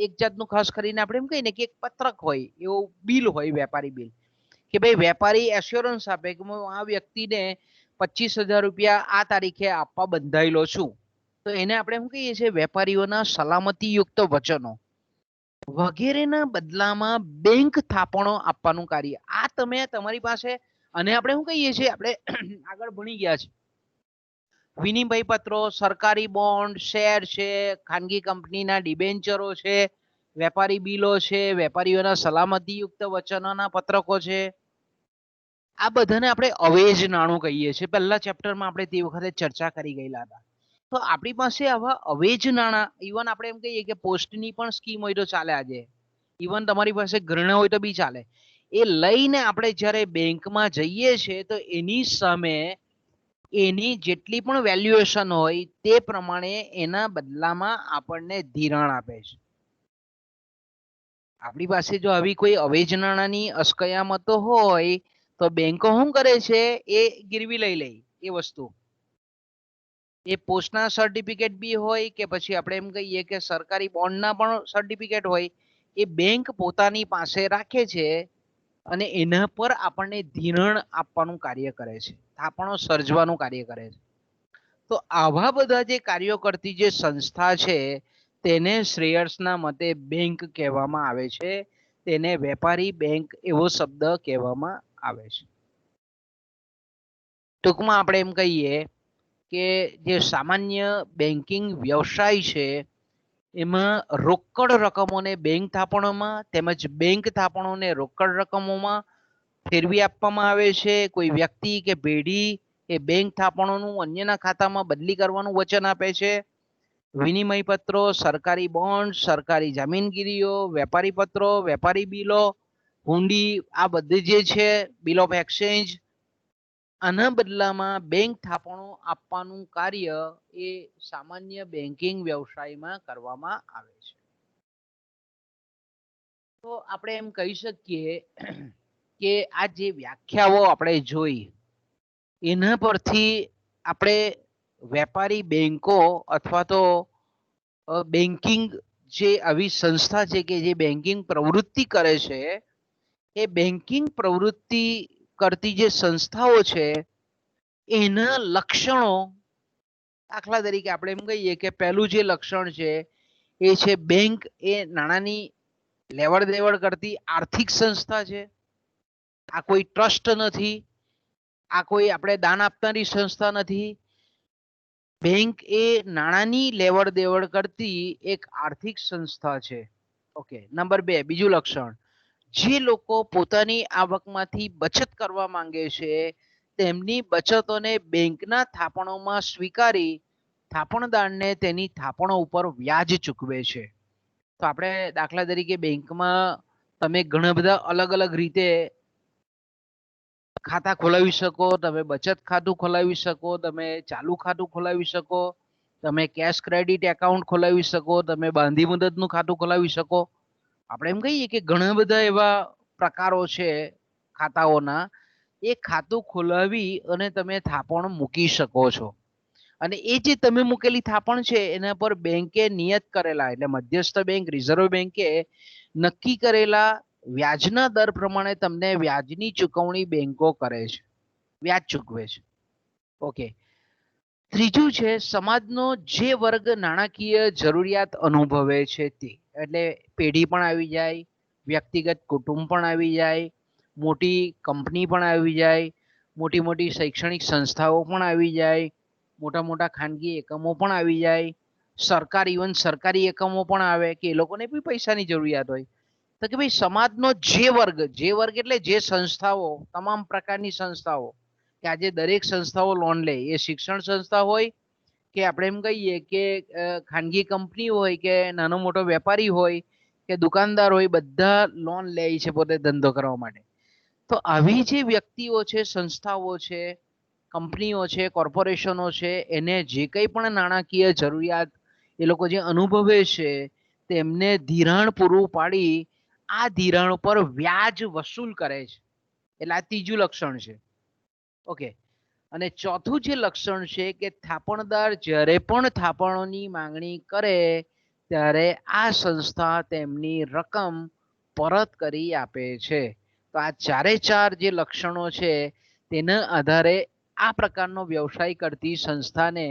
Speaker 1: એક જાતનું ખાસ કરીને આપણે એમ કહીએ ને કે એક પત્રક હોય, એવું બિલ હોય, વેપારી બિલ, કે ભાઈ વેપારી એશ્યોરન્સ આપે કે હું આ વ્યક્તિને 25,000 રૂપિયા આ તારીખે આપવા બંધાયેલો છું. તો એને આપણે શું કહીએ છીએ? વેપારીઓના સલામતીયુક્ત વચનો. વગેરેના બદલામાં બેંક થાપણો આપવાનું કાર્ય. આ તમે તમારી પાસે, અને આપણે શું કહીએ છીએ? આપણે આગળ ભણી ગયા છે વિનિમય પત્રો, સરકારી બોન્ડ, શેર છે, ખાનગી કંપનીના ડિબેન્ચરો છે, વેપારી બિલો છે, વેપારીઓના સલામતીયુક્ત વચનોના પત્રકો છે. આ બધાને આપણે અવેજ નાણું કહીએ છીએ. પહેલા ચેપ્ટરમાં આપણે તે વખતે ચર્ચા કરી ગયેલા હતા. તો આપણી પાસે આવા અવેજ નાણાં, ઇવન આપણે એમ કહીએ કે પોસ્ટની પણ સ્કીમ હોય તો ચાલે. આજે ઇવન તમારી પાસે ઘરણા હોય તો બી ચાલે. એ લઈને આપણે જ્યારે બેંકમાં જઈએ છીએ તો એની સામે એની જેટલી પણ વેલ્યુએશન હોય તે પ્રમાણે એના બદલામાં આપણને ધિરાણ આપે છે. આપણી પાસે જો આવી કોઈ અવેજ નાણાંની અસ્કયામતો હોય તો બેંકો શું કરે છે? એ ગીરવી લઈ લે એ વસ્તુ. એ પોસ્ટના સર્ટિફિકેટ બી હોય કે પછી આપણે એમ કહીએ કે સરકારી બોન્ડના પણ સર્ટિફિકેટ હોય, એ બેંક પોતાની પાસે રાખે છે અને એના પર આપણને ધિરાણ આપવાનું કાર્ય કરે છે, થાપણો સર્જવાનું કાર્ય કરે છે. તો આવા બધા જે કાર્યો કરતી જે સંસ્થા છે તેને શ્રેયર્સના મતે બેંક કહેવામાં આવે છે. તેને વેપારી બેંક એવો શબ્દ કહેવામાં આવે છે. ટૂંકમાં આપણે એમ કહીએ કે જે સામાન્ય બેન્કિંગ વ્યવસાય છે એમાં રોકડ રકમોને બેંક થાપણોમાં તેમજ બેંક થાપણોને રોકડ રકમોમાં ફેરવી આપવામાં આવે છે. કોઈ વ્યક્તિ કે પેઢી એ બેંક થાપણોનું અન્યના ખાતામાં બદલી કરવાનું વચન આપે છે. વિનિમય પત્રો, સરકારી બોન્ડ, સરકારી જામીનગીરીઓ, વેપારી પત્રો, વેપારી બિલો, હુંડી, આ બધી જે છે બિલ ઓફ એક્સચેન્જ, આના બદલામાં બેંક થાપણો આપવાનું કાર્ય એ સામાન્ય બેન્કિંગ વ્યવસાયમાં કરવામાં આવે છે. તો આપણે એમ કહી શકીએ કે આ જે વ્યાખ્યાઓ આપણે જોઈ એના પરથી આપણે વેપારી બેંકો અથવા તો બેન્કિંગ જે આવી સંસ્થા છે કે જે બેન્કિંગ પ્રવૃત્તિ કરે છે, એ બેન્કિંગ પ્રવૃત્તિ કરતી જે સંસ્થાઓ છે એના લક્ષણો, દાખલા તરીકે આપણે એમ કહીએ કે પહેલું જે લક્ષણ છે એ છે બેંક એ નાણાંની લેવડ દેવડ કરતી આર્થિક સંસ્થા છે. આ કોઈ ટ્રસ્ટ નથી, આ કોઈ આપણે દાન આપનારી સંસ્થા નથી. બેંક એ નાણાંની લેવડ દેવડ કરતી એક આર્થિક સંસ્થા છે. ઓકે. નંબર 2, બીજું લક્ષણ, જે લોકો પોતાની આવકમાંથી બચત કરવા માંગે છે તેમની બચતોને બેંકના થાપણોમાં સ્વીકારી થાપણદારને તેની થાપણો ઉપર વ્યાજ ચૂકવે છે. તો આપણે દાખલા તરીકે બેંકમાં તમે ઘણા બધા અલગ અલગ રીતે ખાતા ખોલાવી શકો. તમે બચત ખાતું ખોલાવી શકો, તમે ચાલુ ખાતું ખોલાવી શકો, તમે કેશ ક્રેડિટ એકાઉન્ટ ખોલાવી શકો, તમે બાંધી મુદતનું ખાતું ખોલાવી શકો. આપણે એમ કહીએ કે ઘણા બધા એવા પ્રકારો છે ખાતાઓના. એ ખાતું ખોલાવી અને તમે થાપણ મૂકી શકો છો. અને એ જે તમે મૂકેલી થાપણ છે એના પર બેંકે નિયત કરેલા, એટલે મધ્યસ્થ બેંક, રિઝર્વ બેંકે નક્કી કરેલા વ્યાજના દર પ્રમાણે તમને વ્યાજની ચૂકવણી બેંકો કરે છે, વ્યાજ ચૂકવે છે. ઓકે. ત્રીજું છે સમાજનો જે વર્ગ નાણાકીય જરૂરિયાત અનુભવે છે તે, એટલે પેઢી પણ આવી જાય, વ્યક્તિગત કુટુંબ પણ આવી જાય, મોટી કંપની પણ આવી જાય, મોટી મોટી શૈક્ષણિક સંસ્થાઓ પણ આવી જાય, મોટા મોટા ખાનગી એકમો પણ આવી જાય, સરકાર ઇવન સરકારી એકમો પણ આવે કે એ લોકોને બી પૈસાની જરૂરિયાત હોય. તો કે ભાઈ સમાજનો જે વર્ગ એટલે જે સંસ્થાઓ, તમામ પ્રકારની સંસ્થાઓ, કે આજે દરેક સંસ્થાઓ લોન લે, એ શિક્ષણ સંસ્થા હોય કે આપણે એમ કહીએ કે ખાનગી કંપની હોય કે નાનો મોટો વેપારી હોય કે દુકાનદાર હોય, બધા લોન લે છે પોતે ધંધો કરવા માટે. તો આવી જે વ્યક્તિઓ છે, સંસ્થાઓ છે, કંપનીઓ છે, કોર્પોરેશનો છે, એને જે કંઈ પણ નાણાકીય જરૂરિયાત એ લોકો જે અનુભવે છે તેમને ધિરાણ પૂરું પાડી આ ધિરાણ પર વ્યાજ વસૂલ કરે છે. એટલે આ ત્રીજું લક્ષણ છે. ઓકે. અને ચોથું જે લક્ષણ છે કે થાપણદાર જ્યારે પણ થાપણોની માંગણી કરે ત્યારે આ સંસ્થા તેમની રકમ પરત કરી આપે છે. તો આ ચારે ચાર જે લક્ષણો છે તેના આધારે આ પ્રકારનો વ્યવસાય કરતી સંસ્થાને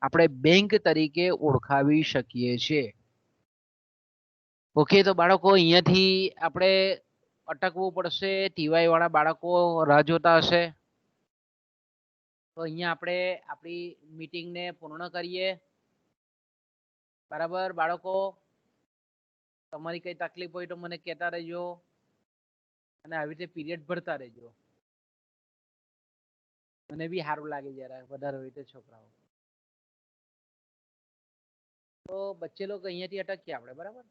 Speaker 1: આપણે બેંક તરીકે ઓળખાવી શકીએ છીએ. ઓકે. તો બાળકો અહીંયાથી આપણે અટકવું પડશે. ટીવાય વાળા બાળકો રાહ જોતા હશે. તો અહીંયા આપણે આપણી મીટિંગને પૂર્ણ કરીએ. બરાબર બાળકો, તમારી કઈ તકલીફ હોય તો મને કહેતા રહેજો અને આવી રીતે પીરિયડ ભરતા રહેજો. મને બી સારું લાગે જરા વધારે હોય તો છોકરાઓ. તો બચ્ચે લોકો અહીંયાથી અટકીએ આપણે, બરાબર.